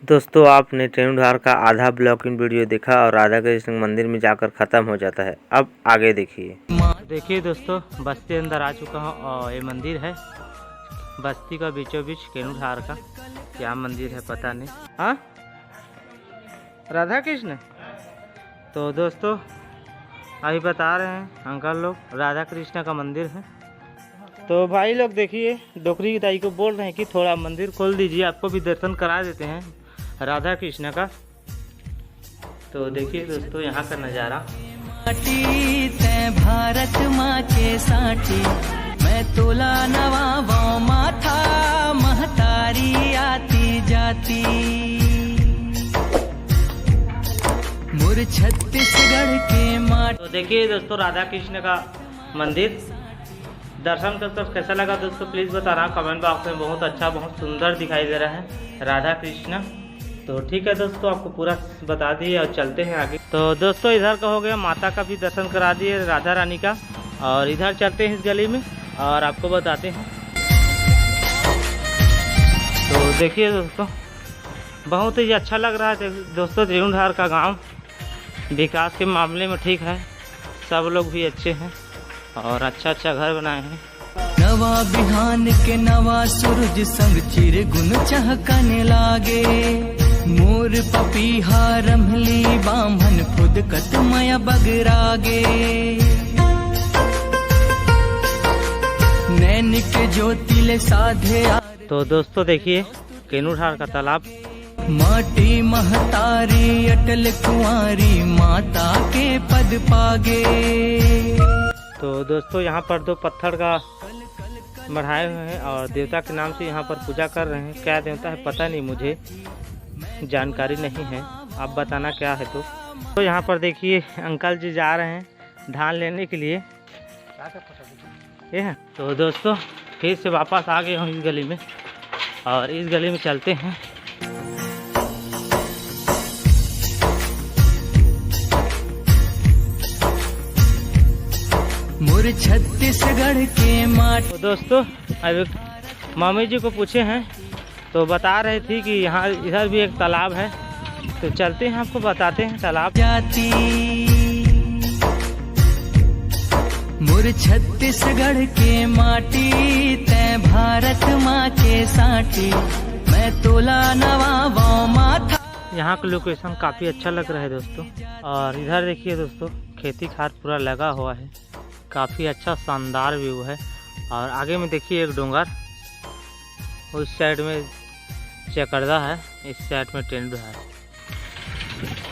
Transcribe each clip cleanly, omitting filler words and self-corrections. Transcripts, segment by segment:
दोस्तों आपने तेनुधार का आधा ब्लॉकिंग वीडियो देखा और राधा कृष्ण मंदिर में जाकर ख़त्म हो जाता है। अब आगे देखिए दोस्तों, बस्ती अंदर आ चुका हूँ और ये मंदिर है बस्ती का बीचों बीच तेनुधार का। क्या मंदिर है पता नहीं। हाँ, राधा कृष्ण। तो दोस्तों अभी बता रहे हैं अंकल लोग राधा कृष्ण का मंदिर है। तो भाई लोग देखिए, डोकरी की दाई को बोल रहे हैं कि थोड़ा मंदिर खोल दीजिए, आपको भी दर्शन करा देते हैं राधा कृष्ण का। तो देखिए दोस्तों यहाँ का नज़ारा। भारत माँ के साथी मैं तोला नवा माथा महतारी आती जाती मुर छत्तीसगढ़ के माटी। तो देखिए दोस्तों राधा कृष्ण का मंदिर दर्शन कर कैसा लगा दोस्तों प्लीज़ बताना कमेंट बॉक्स में। बहुत अच्छा, बहुत सुंदर दिखाई दे रहा है राधा कृष्ण। तो ठीक है दोस्तों, आपको पूरा बता दिए और चलते हैं आगे। तो दोस्तों इधर का हो गया, माता का भी दर्शन करा दिए राधा रानी का, और इधर चलते हैं इस गली में और आपको बताते हैं। तो देखिए दोस्तों बहुत ही अच्छा लग रहा है दोस्तों। तेनुधार का गांव विकास के मामले में ठीक है, सब लोग भी अच्छे हैं और अच्छा घर बनाए हैं। नवा बिहान के नवा सूरज संग चिर गुन चहकने लागे मोर पपीहा रमली बामन खुद कतमय बगरागे नैनिक ज्योतिले साधे। तो दोस्तों देखिए तेनुधार का तालाब, माटी महतारी अटल कुंवारी माता के पद पागे। तो दोस्तों यहाँ पर दो पत्थर का बढ़ाए हुए हैं और देवता के नाम से यहाँ पर पूजा कर रहे हैं। क्या देवता है पता नहीं, मुझे जानकारी नहीं है, आप बताना क्या है। तो यहाँ पर देखिए अंकल जी जा रहे हैं धान लेने के लिए। ये है। तो दोस्तों फिर से वापस आ गए हम इस गली में और इस गली में चलते हैं। मुर छत्तीसगढ़ के माटी। तो दोस्तों अभी मम्मी जी को पूछे हैं तो बता रही थी कि यहाँ इधर भी एक तालाब है, तो चलते हैं आपको बताते हैं तालाब। जाती मुर छत्तीसगढ़ के माटी तै भारत माँ के साथी मैं तोला नवा माथा। यहाँ का लोकेशन काफ़ी अच्छा लग रहा है दोस्तों। और इधर देखिए दोस्तों खेती खाद पूरा लगा हुआ है, काफ़ी अच्छा शानदार व्यू है। और आगे में देखिए एक डोंगर, उस साइड में चकरदा है, इस साइड में तेनुधार है।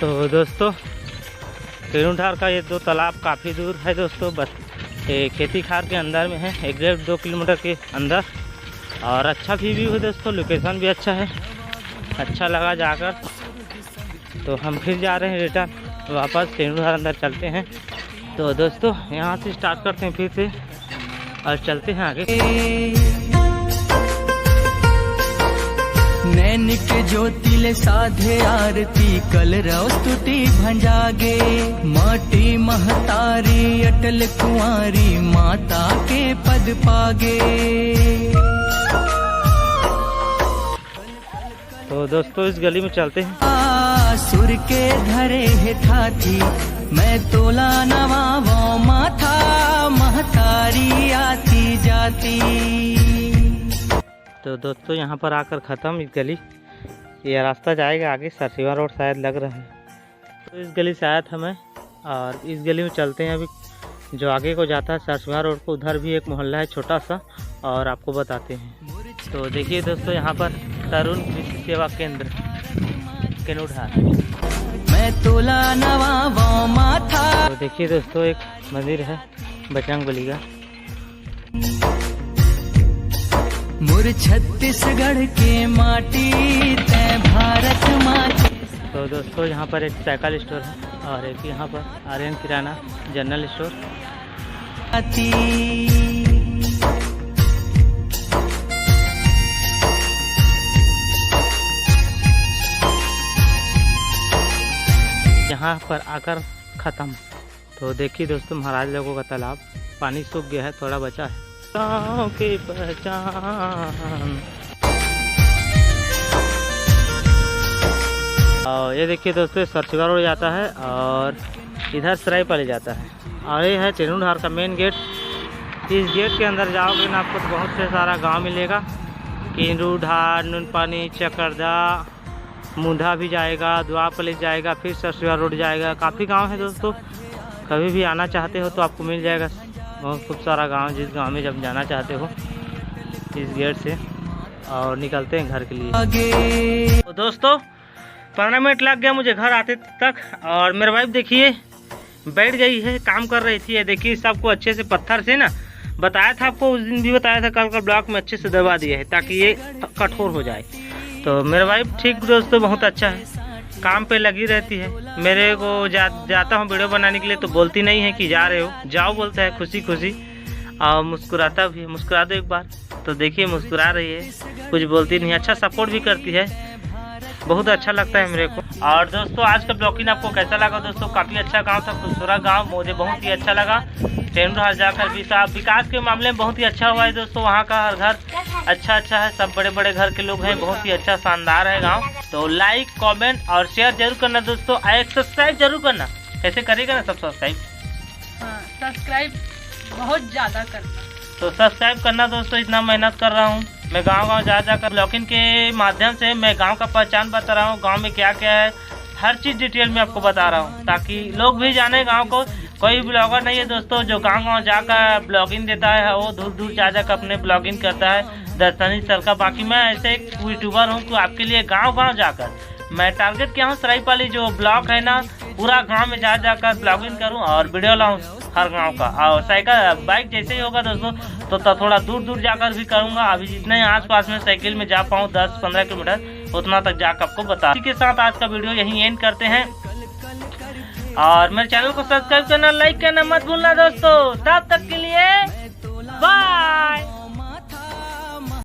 तो दोस्तों तेनुधार का ये दो तालाब काफ़ी दूर है दोस्तों, बस ये खेती खार के अंदर में है, 1-2 किलोमीटर के अंदर। और अच्छा भी व्यू है दोस्तों, लोकेशन भी अच्छा है, अच्छा लगा जाकर। तो हम फिर जा रहे हैं रिटर्न वापस तेनुधार अंदर चलते हैं। तो दोस्तों यहाँ से स्टार्ट करते हैं फिर से और चलते हैं आगे। नैनिक ज्योतिले साधे आरती कल स्तुति भंजागे माटी महतारी अटल कुंवारी माता के पद पागे। तो दोस्तों इस गली में चलते हैं। सुर के धरे है थाथी मैं तोला नवा वो माथा महतारी आती जाती। तो दोस्तों यहाँ पर आकर ख़त्म इस गली। ये रास्ता जाएगा आगे सरसीवा रोड शायद लग रहा है। तो इस गली से आया था मैं और इस गली में चलते हैं अभी जो आगे को जाता है सरसीवा रोड को। उधर भी एक मोहल्ला है छोटा सा और आपको बताते हैं। तो देखिए दोस्तों यहाँ पर तरुण कृषि सेवा केंद्र तेनुधार मैं तोला नवा वो माथा। तो देखिए दोस्तों एक मंदिर है बजरंगबली का। मुर छत्तीसगढ़ के माटी तै भारत माँ। तो दोस्तों यहाँ पर एक साइकिल स्टोर है और एक यहाँ पर आर्यन किराना जनरल स्टोर। यहाँ पर आकर ख़त्म। तो देखिए दोस्तों महाराज लोगों का तालाब, पानी सूख गया है, थोड़ा बचा है। गाँव की पहचान और ये देखिए दोस्तों सरचुगा रोड जाता है और इधर सरायपाली जाता है और ये है टेनुरहार का मेन गेट। इस गेट के अंदर जाओगे ना आपको तो बहुत से सारा गांव मिलेगा। टेनुरहार, नूनपानी, चकरदा, मुंडा भी जाएगा, दुआपली जाएगा, फिर सरचुगा रोड जाएगा। काफ़ी गांव है दोस्तों, कभी भी आना चाहते हो तो आपको मिल जाएगा बहुत खूब सारा गांव। जिस गांव में जब जाना चाहते हो इस गेट से और निकलते हैं घर के लिए। तो दोस्तों 15 मिनट लग गया मुझे घर आते तक और मेरी वाइफ देखिए बैठ गई है, काम कर रही थी। देखिए सबको अच्छे से पत्थर से ना बताया था आपको, उस दिन भी बताया था, कल का ब्लॉक में अच्छे से दबा दिया है ताकि ये कठोर हो जाए। तो मेरी वाइफ ठीक दोस्तों बहुत अच्छा है, काम पे लगी रहती है। मेरे को जाता हूँ वीडियो बनाने के लिए तो बोलती नहीं है कि जा रहे हो, जाओ बोलता है खुशी खुशी और मुस्कुराता भी है। मुस्कुरा दो एक बार, तो देखिए मुस्कुरा रही है, कुछ बोलती नहीं, अच्छा सपोर्ट भी करती है, बहुत अच्छा लगता है मेरे को। और दोस्तों आज का ब्लॉगिंग आपको कैसा लगा दोस्तों? काफ़ी अच्छा गांव था, खूबसूरत गांव, मुझे बहुत ही अच्छा लगा। टेनुरहार जाकर भी विकास के मामले में बहुत ही अच्छा हुआ है दोस्तों। वहाँ का हर घर अच्छा है, सब बड़े बड़े घर के लोग हैं, बहुत ही अच्छा शानदार है गाँव। तो लाइक कॉमेंट और शेयर जरूर करना दोस्तों, एक सब्सक्राइब जरूर करना। कैसे करेगा ना सब सब्सक्राइब? सब्सक्राइब बहुत ज़्यादा करना, तो सब्सक्राइब करना दोस्तों। इतना मेहनत कर रहा हूँ मैं, गांव जाकर ब्लॉगिंग के माध्यम से मैं गांव का पहचान बता रहा हूँ, गांव में क्या क्या है हर चीज़ डिटेल में आपको बता रहा हूँ ताकि लोग भी जाने गांव को। कोई ब्लॉगर नहीं है दोस्तों जो गांव जाकर ब्लॉगिंग देता है, वो दूर दूर जाकर अपने ब्लॉगिंग करता है दर्शनीय स्थल का। बाकी मैं ऐसे एक यूट्यूबर हूँ तो आपके लिए गाँव जाकर मैं टारगेट किया हूँ सरायपाली जो ब्लॉक है ना, पूरा गांव में जाकर ब्लॉगिंग करूं और वीडियो लाऊं हर गांव का। और साइकिल बाइक जैसे ही होगा दोस्तों तो थोड़ा दूर जाकर भी करूंगा। अभी जितने आसपास में साइकिल में जा पाऊं 10-15 किलोमीटर उतना तक जाकर आपको बता। इसी के साथ आज का वीडियो यहीं एंड करते हैं और मेरे चैनल को सब्सक्राइब करना, लाइक करना मत भूलना दोस्तों। तब तक के लिए